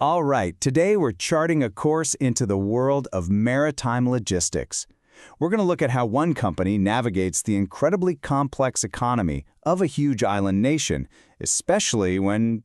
All right, today we're charting a course into the world of maritime logistics. We're going to look at how one company navigates the incredibly complex economy of a huge island nation, especially when,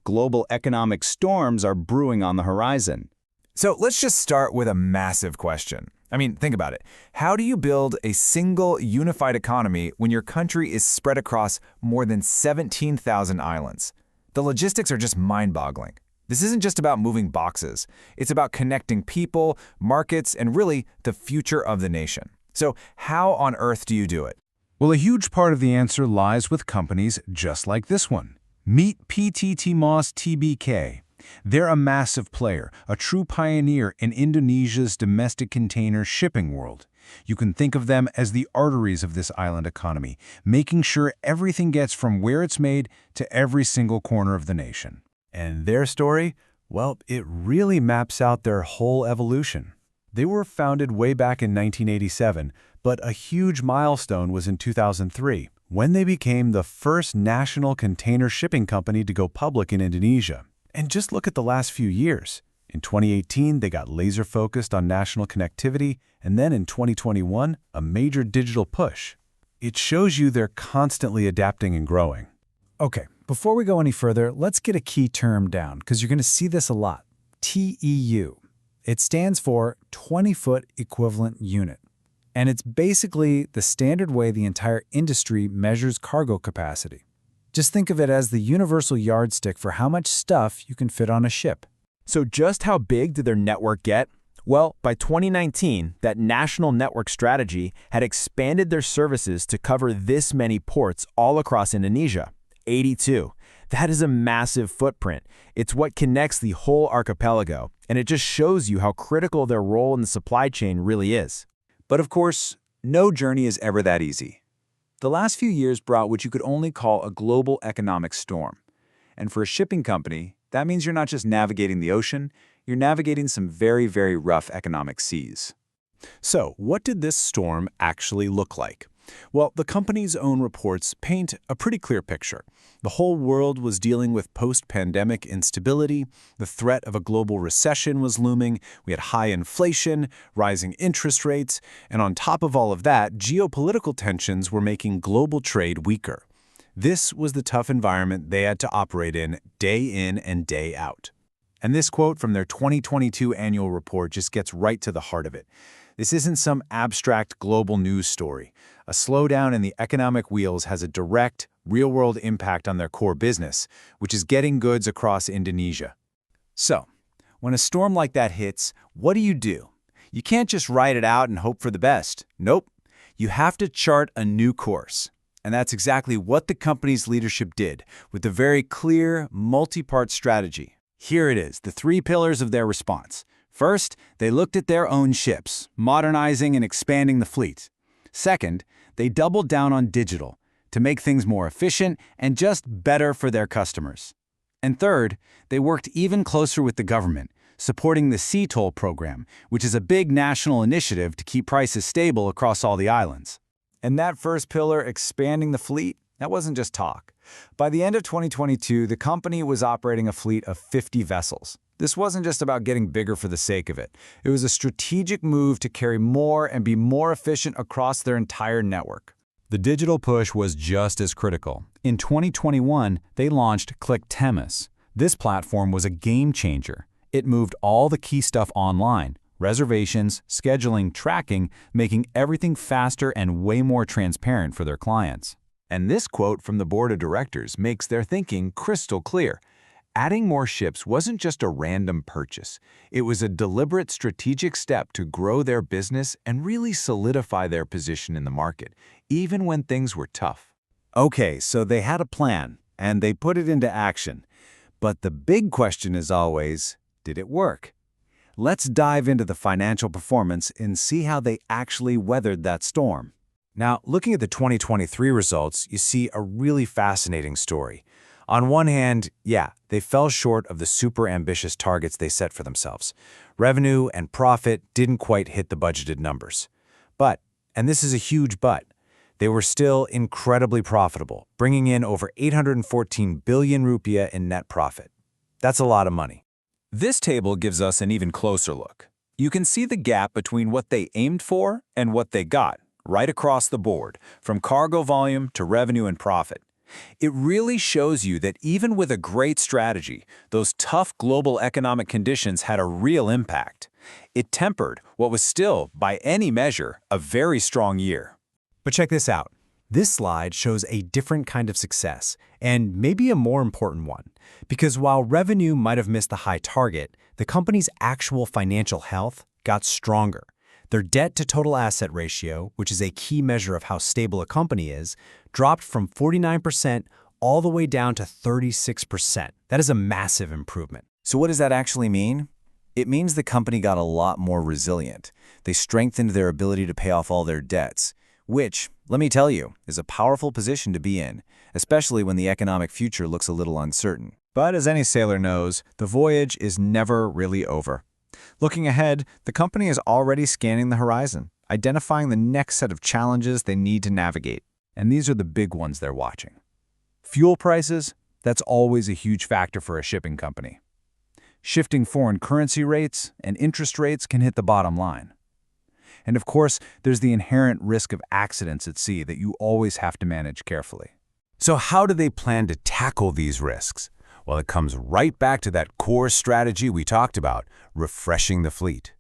global economic storms are brewing on the horizon. So let's just start with a massive question. Think about it. How do you build a single unified economy when your country is spread across more than 17,000 islands? The logistics are just mind-boggling. This isn't just about moving boxes. It's about connecting people, markets, and really the future of the nation. So how on earth do you do it? Well, a huge part of the answer lies with companies just like this one. Meet TMAS TBK. They're a massive player, a true pioneer in Indonesia's domestic container shipping world. You can think of them as the arteries of this island economy, making sure everything gets from where it's made to every single corner of the nation. And their story? Well, it really maps out their whole evolution. They were founded way back in 1987, but a huge milestone was in 2003, when they became the first national container shipping company to go public in Indonesia. And just look at the last few years. In 2018, they got laser-focused on national connectivity, and then in 2021, a major digital push. It shows you they're constantly adapting and growing. Okay, before we go any further, let's get a key term down, because you're going to see this a lot. TEU. It stands for 20-foot equivalent unit. And it's basically the standard way the entire industry measures cargo capacity. Just think of it as the universal yardstick for how much stuff you can fit on a ship. So just how big did their network get? Well, by 2019, that national network strategy had expanded their services to cover this many ports all across Indonesia. 82. That is a massive footprint. It's what connects the whole archipelago, and it just shows you how critical their role in the supply chain really is. But of course, no journey is ever that easy. The last few years brought what you could only call a global economic storm. And for a shipping company, that means you're not just navigating the ocean, you're navigating some very, very rough economic seas. So, what did this storm actually look like? Well, the company's own reports paint a pretty clear picture. The whole world was dealing with post-pandemic instability, the threat of a global recession was looming, we had high inflation, rising interest rates, and on top of all of that, geopolitical tensions were making global trade weaker. This was the tough environment they had to operate in and day out. And this quote from their 2022 annual report just gets right to the heart of it. This isn't some abstract global news story. A slowdown in the economic wheels has a direct, real-world impact on their core business, which is getting goods across Indonesia. So, when a storm like that hits, what do? You can't just ride it out and hope for the best. Nope. You have to chart a new course. And that's exactly what the company's leadership did, with a very clear, multi-part strategy. Here it is, the 3 pillars of their response. First, they looked at their own ships, modernizing and expanding the fleet. Second, they doubled down on digital to make things more efficient and just better for their customers. And third, they worked even closer with the government, supporting the Sea Toll program, which is a big national initiative to keep prices stable across all the islands. And that first pillar, expanding the fleet, that wasn't just talk. By the end of 2022, the company was operating a fleet of 50 vessels. This wasn't just about getting bigger for the sake of it. It was a strategic move to carry more and be more efficient across their entire network. The digital push was just as critical. In 2021, they launched TEMAS. This platform was a game changer. It moved all the key stuff online: reservations, scheduling, tracking, making everything faster and way more transparent for their clients. And this quote from the board of directors makes their thinking crystal clear. Adding more ships wasn't just a random purchase. It was a deliberate strategic step to grow their business and really solidify their position in the market, even when things were tough. Okay, so they had a plan, and they put it into action. But the big question is always, did it work? Let's dive into the financial performance and see how they actually weathered that storm. Now, looking at the 2023 results, you see a really fascinating story. On one hand, they fell short of the super ambitious targets they set for themselves. Revenue and profit didn't quite hit the budgeted numbers. But, and this is a huge but, they were still incredibly profitable, bringing in over 814 billion rupiah in net profit. That's a lot of money. This table gives us an even closer look. You can see the gap between what they aimed for and what they got, right across the board, from cargo volume to revenue and profit. It really shows you that even with a great strategy, those tough global economic conditions had a real impact. It tempered what was still, by any measure, a very strong year. But check this out. This slide shows a different kind of success, and maybe a more important one. Because while revenue might have missed the high target, the company's actual financial health got stronger. Their debt-to-total asset ratio, which is a key measure of how stable a company is, dropped from 49% all the way down to 36%. That is a massive improvement. So what does that actually mean? It means the company got a lot more resilient. They strengthened their ability to pay off all their debts, which, let me tell you, is a powerful position to be in, especially when the economic future looks a little uncertain. But as any sailor knows, the voyage is never really over. Looking ahead, the company is already scanning the horizon, identifying the next set of challenges they need to navigate. And these are the big ones they're watching. Fuel prices, that's always a huge factor for a shipping company. Shifting foreign currency rates and interest rates can hit the bottom line. And of course, there's the inherent risk of accidents at sea that you always have to manage carefully. So how do they plan to tackle these risks? Well, it comes right back to that core strategy we talked about, refreshing the fleet.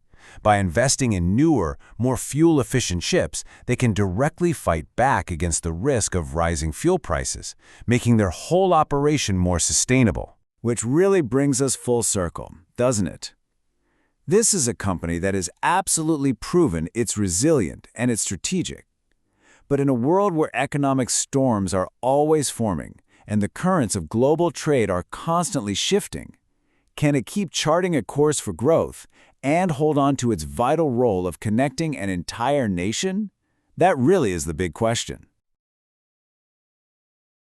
By investing in newer, more fuel-efficient ships, they can directly fight back against the risk of rising fuel prices, making their whole operation more sustainable. Which really brings us full circle, doesn't it? This is a company that has absolutely proven it's resilient and it's strategic. But in a world where economic storms are always forming and the currents of global trade are constantly shifting, can it keep charting a course for growth and hold on to its vital role of connecting an entire nation? That really is the big question.